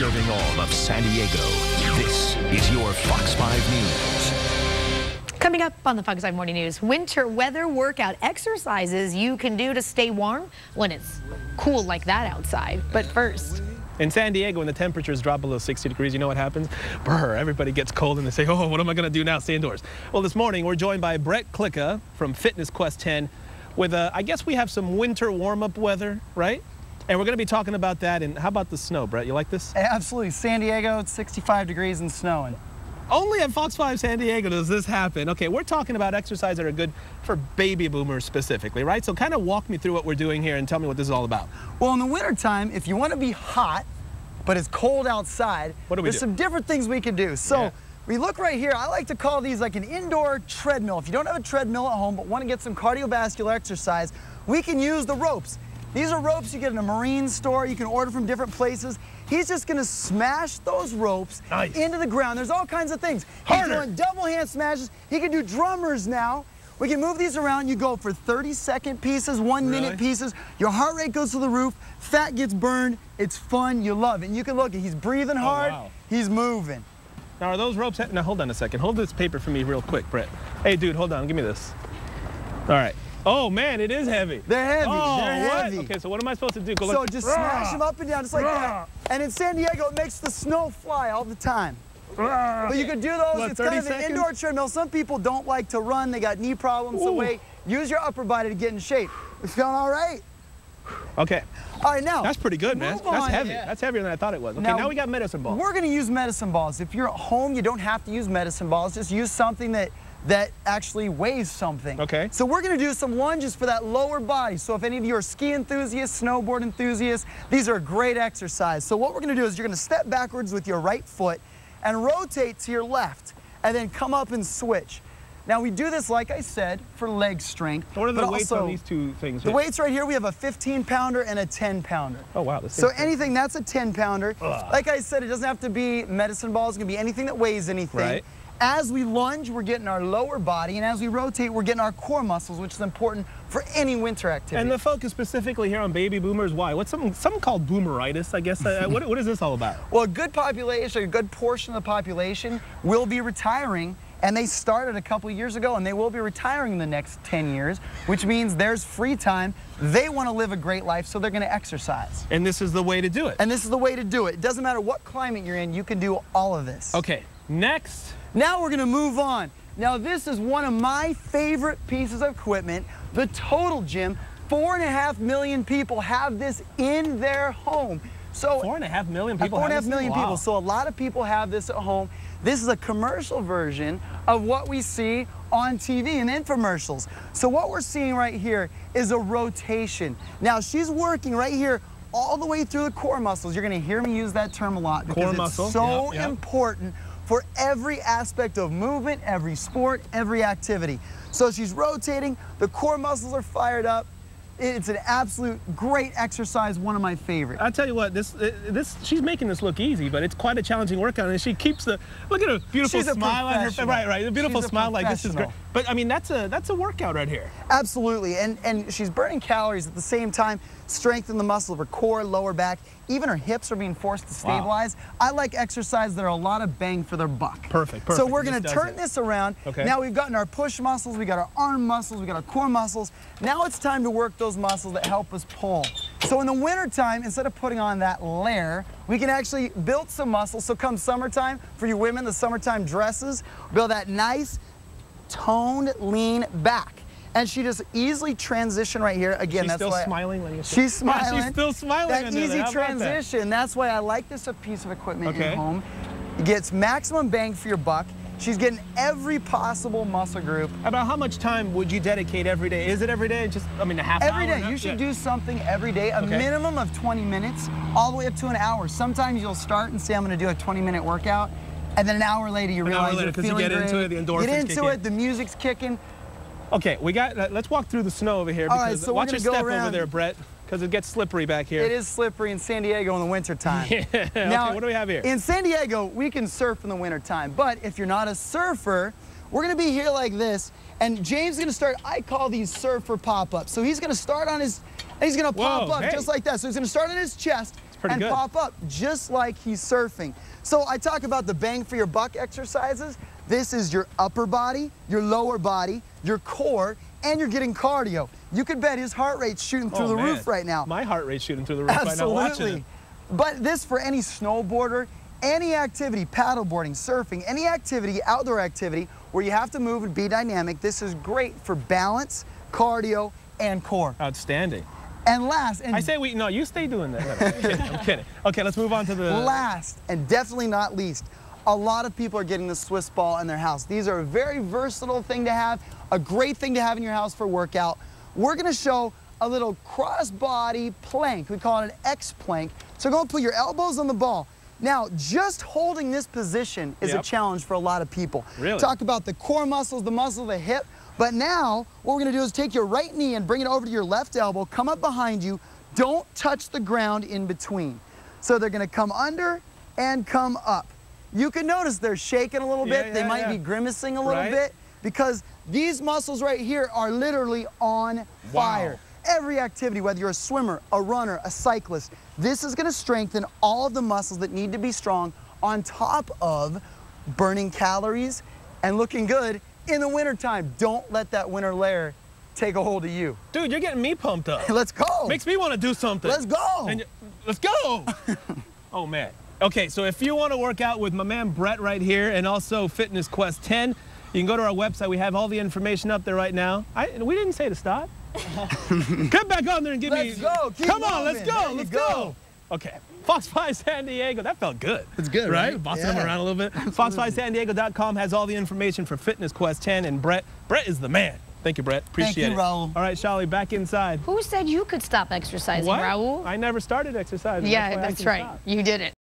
Serving all of San Diego, this is your Fox 5 News. Coming up on the Fox 5 Morning News, winter weather workout exercises you can do to stay warm when it's cool like that outside. But first, in San Diego, when the temperatures drop below 60 degrees, you know what happens? Brr, everybody gets cold and they say, oh, what am I going to do now? Stay indoors. Well, this morning we're joined by Klika from Fitness Quest 10 with, I guess we have some winter warm-up weather, right? And we're going to be talking about that. And how about the snow, Brett? You like this? Absolutely. San Diego, it's 65 degrees and snowing. Only at Fox 5 San Diego does this happen. Okay, we're talking about exercise that are good for baby boomers specifically, right? So kind of walk me through what we're doing here and tell me what this is all about. Well, in the wintertime, if you want to be hot, but it's cold outside, there's some different things we can do. So we look right here. I like to call these like an indoor treadmill. If you don't have a treadmill at home but want to get some cardiovascular exercise, we can use the ropes. These are ropes you get in a marine store. You can order from different places. He's just going to smash those ropes into the ground. There's all kinds of things. He's doing double hand smashes. He can do drummers now. We can move these around. You go for 30-second pieces, 1-minute pieces. Your heart rate goes to the roof. Fat gets burned. It's fun. You love it. And you can look. He's breathing hard. He's moving. Now, are those ropes? Now, hold on a second. Hold this paper for me real quick, Brett. Hey, dude, hold on. Give me this. All right. Oh, man, it is heavy. They're heavy. Oh, they're heavy. Okay, so what am I supposed to do? Go so just smash them up and down just like that. And in San Diego, it makes the snow fly all the time. But you can do those. What, it's kind of an indoor treadmill. Some people don't like to run. They got knee problems. So wait, use your upper body to get in shape. You feeling all right? Okay. All right, now. That's pretty good, man. That's heavy. That's heavier than I thought it was. Okay, now we got medicine balls. We're going to use medicine balls. If you're at home, you don't have to use medicine balls. Just use something that actually weighs something. Okay. So we're going to do some lunges for that lower body. So if any of you are ski enthusiasts, snowboard enthusiasts, these are a great exercise. So what we're going to do is you're going to step backwards with your right foot and rotate to your left and then come up and switch. Now we do this, like I said, for leg strength. What are the weights on these two things? The weights right here, we have a 15-pounder and a 10-pounder. Oh, wow. So anything that's a 10-pounder. Like I said, it doesn't have to be medicine balls. It can be anything that weighs anything. Right. As we lunge, we're getting our lower body, and as we rotate, we're getting our core muscles, which is important for any winter activity. And the focus specifically here on baby boomers, why? What's something called boomeritis, I guess? What is this all about? Well, a good population, a good portion of the population will be retiring, and they started a couple of years ago, and they will be retiring in the next 10 years, which means there's free time. They want to live a great life, so they're going to exercise. And this is the way to do it. And this is the way to do it. It doesn't matter what climate you're in, you can do all of this. Okay, next. Now we're going to move on. Now this is one of my favorite pieces of equipment, the Total Gym. 4.5 million people have this in their home. So 4.5 million people. 4.5 million people. So a lot of people have this at home. This is a commercial version of what we see on TV and infomercials. So what we're seeing right here is a rotation. Now she's working right here all the way through the core muscles. You're going to hear me use that term a lot because it's so important for every aspect of movement, every sport, every activity. So she's rotating, the core muscles are fired up. It's an absolute great exercise, one of my favorites. I'll tell you what, she's making this look easy, but it's quite a challenging workout, and she keeps look at her beautiful smile on her face. Right, the beautiful smile, like this is great. But I mean, that's a workout right here. Absolutely, and she's burning calories at the same time, strengthen the muscle of her core, lower back. Even her hips are being forced to stabilize. I like exercises that are a lot of bang for their buck. Perfect. So we're going to turn this around. Okay. Now we've gotten our push muscles, we got our arm muscles, we got our core muscles. Now it's time to work those muscles that help us pull. So in the wintertime, instead of putting on that layer, we can actually build some muscles. So come summertime, for you women, the summertime dresses, build that nice, toned, lean back. And she just easily transition right here. Again, that's why smiling. She's smiling. She's still smiling. That easy transition. That's why I like this piece of equipment in home. It gets maximum bang for your buck. She's getting every possible muscle group. About how much time would you dedicate every day? Is it every day? Just, I mean, a half hour? Every day. You should do something every day, a minimum of 20 minutes, all the way up to an hour. Sometimes you'll start and say, I'm going to do a 20-minute workout, and then an hour later you realize you're feeling great. You get into it, the endorphins get into it, the music's kicking. Okay, let's walk through the snow over here. Because so watch your step over there, Brett, because it gets slippery back here. It is slippery in San Diego in the wintertime. Now, okay, what do we have here? In San Diego, we can surf in the wintertime, but if you're not a surfer, we're going to be here like this, and James is going to start, I call these surfer pop-ups. So he's going to start on his, and he's going to pop up just like that. So he's going to start on his chest, pretty good. pop up just like he's surfing. So I talk about the bang for your buck exercises. This is your upper body, your lower body, your core, and you're getting cardio. You could bet his heart rate's shooting through the roof right now. My heart rate's shooting through the roof right now watching it. But this for any snowboarder, any activity, paddleboarding, surfing, any activity, outdoor activity, where you have to move and be dynamic, this is great for balance, cardio, and core. Outstanding. And last, and I say no, you stay doing that. No, I'm kidding. Okay, let's move on to the last, and definitely not least, a lot of people are getting the Swiss ball in their house. These are a very versatile thing to have, a great thing to have in your house for workout. We're gonna show a little cross-body plank. We call it an X plank. So go and put your elbows on the ball. Now, just holding this position is a challenge for a lot of people. Really? Talk about the core muscles, the muscle of the hip. But now, what we're gonna do is take your right knee and bring it over to your left elbow, come up behind you. Don't touch the ground in between. So they're gonna come under and come up. You can notice they're shaking a little bit. They might be grimacing a little bit because these muscles right here are literally on fire. Every activity, whether you're a swimmer, a runner, a cyclist, this is gonna strengthen all of the muscles that need to be strong on top of burning calories and looking good in the wintertime. Don't let that winter layer take a hold of you. Dude, you're getting me pumped up. Let's go. Makes me want to do something. Let's go. Let's go. Oh, man. Okay, so if you want to work out with my man Brett right here and also Fitness Quest 10, you can go to our website. We have all the information up there right now. We didn't say to stop. Come back on there and give me. Let's go. Keep Come on, moving. let's go. Let's go. Okay. Fox 5 San Diego. That felt good. It's good, right? Bossing them around a little bit. Fox5sandiego.com has all the information for Fitness Quest 10, and Brett is the man. Thank you, Brett. Appreciate it. Thank you, Raul. All right, Charlie, back inside. Who said you could stop exercising, What? Raul? I never started exercising. Yeah, that's right. You didn't.